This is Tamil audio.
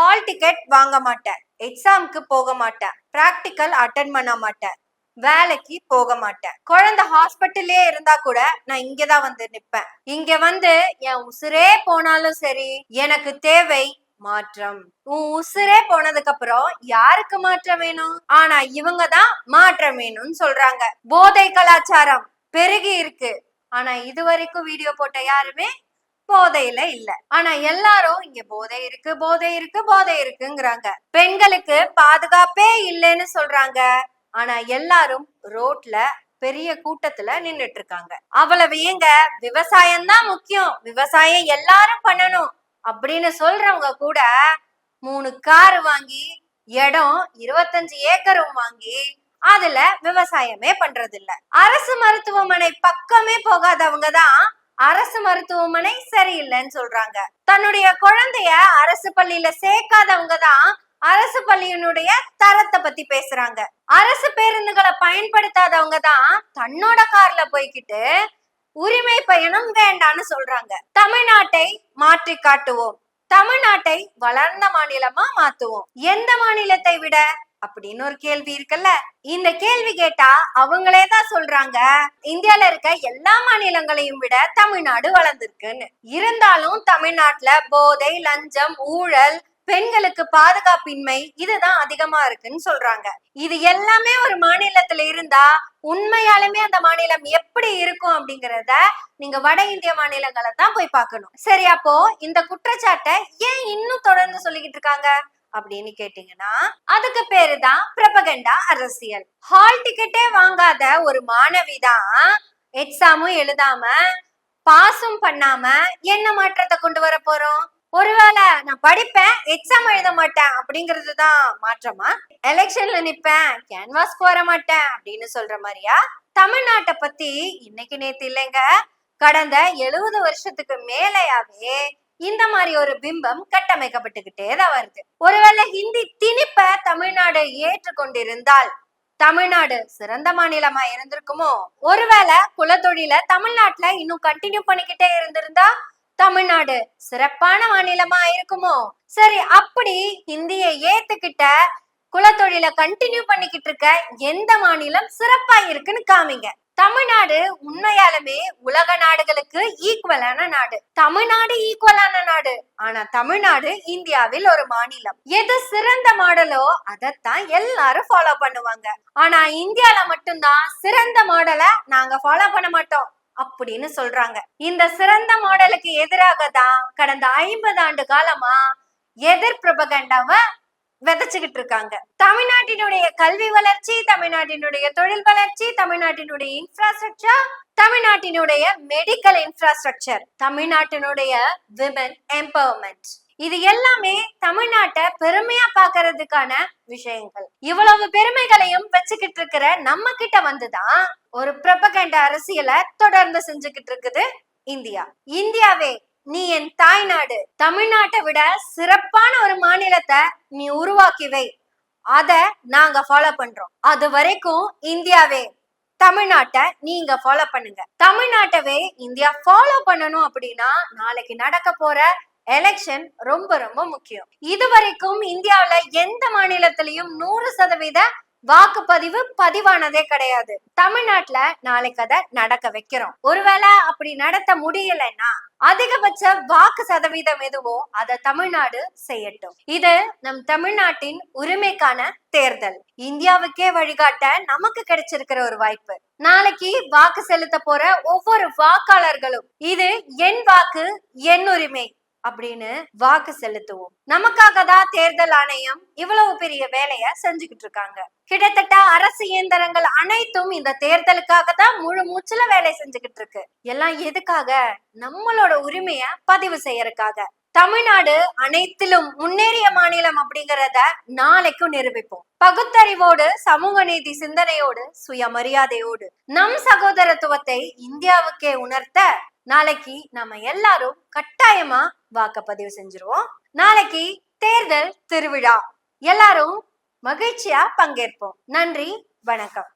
ஹால் டிக்கெட் வாங்க மாட்டேன், எக்ஸாமுக்கு போக மாட்டேன், பிராக்டிக்கல் அட்டன் பண்ண மாட்டேன், வேலைக்கு போக மாட்டேன், குழந்தை ஹாஸ்பிட்டல்லே இருந்தா கூட நான் இங்கதான் வந்து நிப்பேன். இங்க வந்து என் உசுரே போனாலும் சரி, எனக்கு தேவை மாற்றம். உன் உசுரே போனதுக்கு அப்புறம் யாருக்கு மாற்றம் வேணும்? ஆனா இவங்க தான் மாற்றம் வேணும்னு சொல்றாங்க. போதை கலாச்சாரம் பெருகி இருக்கு. ஆனா இது வரைக்கும் வீடியோ போட்ட யாருமே போதையில இல்ல. ஆனா எல்லாரும் இங்க போதை இருக்கு, போதை இருக்கு, போதை இருக்குங்கிறாங்க. பெண்களுக்கு பாதுகாப்பே இல்லைன்னு சொல்றாங்க. ஆனா எல்லாரும் ரோட்ல பெரிய கூட்டத்துல நின்னுட்டு இருக்காங்க. அவ்வளவு ஏங்க, விவசாயம் தான் முக்கியம், விவசாயம் எல்லாரும் பண்ணணும் அப்படின்னு சொல்றவங்க கூட 3 கார் வாங்கி, இடம் 25 ஏக்கரும் வாங்கி அதுல விவசாயமே பண்றது இல்ல. அரசு மருத்துவமனை பக்கமே போகாதவங்க தான் அரசு மருத்துவமனை சரியில்லைன்னு சொல்றாங்க. தன்னுடைய குழந்தைய அரசு பள்ளியில சேர்க்காதவங்க தான் அரசு பள்ளியினுடைய தரத்தை பத்தி பேசுறாங்க. அரசு பேருந்துகளை பயன்படுத்தாதவங்க தான் தன்னோட கார்ல போய்கிட்டு உரிமை பயணம் வேண்டான்னு சொல்றாங்க. தமிழ்நாட்டை மாற்றி காட்டுவோம், தமிழ்நாட்டை வளர்ந்த மாநிலமா மாத்துவோம். எந்த மாநிலத்தை விட அப்படின்னு ஒரு கேள்வி இருக்குல்ல. இந்த கேள்வி கேட்டா அவங்களே தான் சொல்றாங்க, இந்தியால இருக்க எல்லா மாநிலங்களையும் விட தமிழ்நாடு வளர்ந்திருக்குன்னு. இருந்தாலும் தமிழ்நாட்டுல போதை, லஞ்சம், ஊழல், பெண்களுக்கு பாதுகாப்பின்மை இதுதான் அதிகமா இருக்குன்னு சொல்றாங்க. இது எல்லாமே ஒரு மாநிலத்துல இருந்தா உண்மையாலுமே அந்த மாநிலம் எப்படி இருக்கும் அப்படிங்கறத நீங்க வட இந்திய மாநிலங்களை தான் போய் பார்க்கணும். சரி, அப்போ இந்த குற்றச்சாட்டை ஏன் இன்னும் தொடர்ந்து சொல்லிக்கிட்டு இருக்காங்க அப்படின்னு கேட்டீங்கன்னா, அதுக்கு பேருதான் ப்ரொபகண்டா அரசியல். ஹால் டிக்கெட்டே வாங்காத ஒரு மாணவிதான் எக்ஸாமும் எழுதாம பாஸும் பண்ணாம என்ன மாற்றத்தை கொண்டு வர போறோம்? ஒருவேளை நான் படிப்பேன், எக்ஸாம் எழுத மாட்டேன் அப்படிங்கிறது தான் மாற்றமா? எலெக்ஷன்ல நிப்பேன், கேன்வாஸ்க்கு வர மாட்டேன் அப்படின்னு சொல்ற மாதிரியா? தமிழ்நாட்டை பத்தி இன்னைக்கு நேத்து இல்லைங்க, கடந்த 70 வருஷத்துக்கு மேலேயாவே இந்த மாதிரி ஒரு பிம்பம் கட்டமைக்கப்பட்டுக்கிட்டே தான் வருது. ஒருவேளை ஹிந்தி திணிப்ப தமிழ்நாடு ஏற்றுக்கொண்டிருந்தால் தமிழ்நாடு சிறந்த மாநிலமா இருந்திருக்குமோ? ஒருவேளை குலத்தொழில தமிழ்நாட்டுல இன்னும் கண்டினியூ பண்ணிக்கிட்டே இருந்திருந்தா தமிழ்நாடு சிறப்பான மாநிலமா இருக்குமோ? சரி, அப்படி ஹிந்தியை ஏத்துக்கிட்ட குலத்தொழில கண்டினியூ பண்ணிக்கிட்டு இருக்க எந்த மாநிலம் சிறப்பா இருக்குன்னு காமிங்க. தமிழ்நாடு உண்மையாலுமே உலக நாடுகளுக்கு ஈக்குவலான நாடு. தமிழ்நாடு ஈக்குவலான நாடு. ஆனா தமிழ்நாடு இந்தியாவில் ஒரு மாநிலம். எது சிறந்த மாடலோ அதைத்தான் எல்லாரும் ஃபாலோ பண்ணுவாங்க. ஆனா இந்தியால மட்டும்தான் சிறந்த மாடலை நாங்க ஃபாலோ பண்ண மாட்டோம் அப்படின்னு சொல்றாங்க. இந்த சிறந்த மாடலுக்கு எதிராக தான் கடந்த 50 ஆண்டு காலமா எதிர் ப்ரொபகண்டாவை விதைச்சுக்கிட்டு இருக்காங்க. தமிழ்நாட்டினுடைய கல்வி வளர்ச்சி, தமிழ்நாட்டினுடைய தொழில் வளர்ச்சி, தமிழ்நாட்டினுடைய இன்ஃப்ராஸ்ட்ரக்சர், தமிழ்நாட்டினுடைய மெடிக்கல் இன்ஃப்ராஸ்ட்ரக்சர், தமிழ்நாட்டினுடைய விமன் எம்பவர்மெண்ட், இது எல்லாமே தமிழ்நாட்டை பெருமையா பாக்குறதுக்கான விஷயங்கள். இவ்வளவு பெருமைகளையும் வச்சுக்கிட்டு இருக்கிற நம்ம கிட்ட வந்துதான் ஒரு ப்ரொபகண்டா அரசியலை தொடர்ந்து செஞ்சுக்கிட்டு இருக்குது இந்தியா. இந்தியாவே நீ என் தாய்நாடு, தமிழ்நாட்டை விட சிறப்பான ஒரு மாநிலத்தை நீ உருவாக்கி வை, அத நாங்க ஃபாலோ பண்றோம். அது வரைக்கும் இந்தியாவே தமிழ்நாட்டை நீங்க ஃபாலோ பண்ணுங்க. தமிழ்நாட்டவே இந்தியா ஃபாலோ பண்ணணும் அப்படின்னா நாளைக்கு நடக்க போற எலெக்ஷன் ரொம்ப ரொம்ப முக்கியம். இது வரைக்கும் இந்தியாவில எந்த மாநிலத்திலையும் 100% வாக்குப்பதிவு பதிவானதே கிடையாது. தமிழ்நாட்டுல நாளைக்கு அதை நடக்க வைக்கிறோம். ஒருவேளை அப்படி நடத்த முடியலன்னா அதிகபட்ச வாக்கு சதவீதம் எதுவோ அதை தமிழ்நாடு செய்யட்டும். இது நம் தமிழ்நாட்டின் உரிமைக்கான தேர்தல். இந்தியாவுக்கே வழிகாட்ட நமக்கு கிடைச்சிருக்கிற ஒரு வாய்ப்பு. நாளைக்கு வாக்கு செலுத்த போற ஒவ்வொரு வாக்காளர்களும் இது என் வாக்கு என் உரிமை அப்படின்னு வாக்கு செலுத்துவோம். நமக்காக தான் தேர்தல் ஆணையம் இவ்வளவு பெரிய வேலைய செஞ்சுக்கிட்டு இருக்காங்க. கிட்டத்தட்ட அரசு இயந்திரங்கள் அனைத்தும் இந்த தேர்தலுக்காக தான் முழு மூச்சுல வேலை செஞ்சுக்கிட்டு இருக்கு. எல்லாம் எதுக்காக? நம்மளோட உரிமைய பதிவு செய்யறதுக்காக. தமிழ்நாடு அனைத்திலும் முன்னேறிய மாநிலம் அப்படிங்கறத நாளைக்கும் நிரூபிப்போம். பகுத்தறிவோடு, சமூக நீதி சிந்தனையோடு, சுயமரியாதையோடு நம் சகோதரத்துவத்தை இந்தியாவுக்கே உணர்த்த நாளைக்கு நம்ம எல்லாரும் கட்டாயமா வாக்குப்பதிவு செஞ்சிருவோம். நாளைக்கு தேர்தல் திருவிழா, எல்லாரும் மகிழ்ச்சியா பங்கேற்போம். நன்றி, வணக்கம்.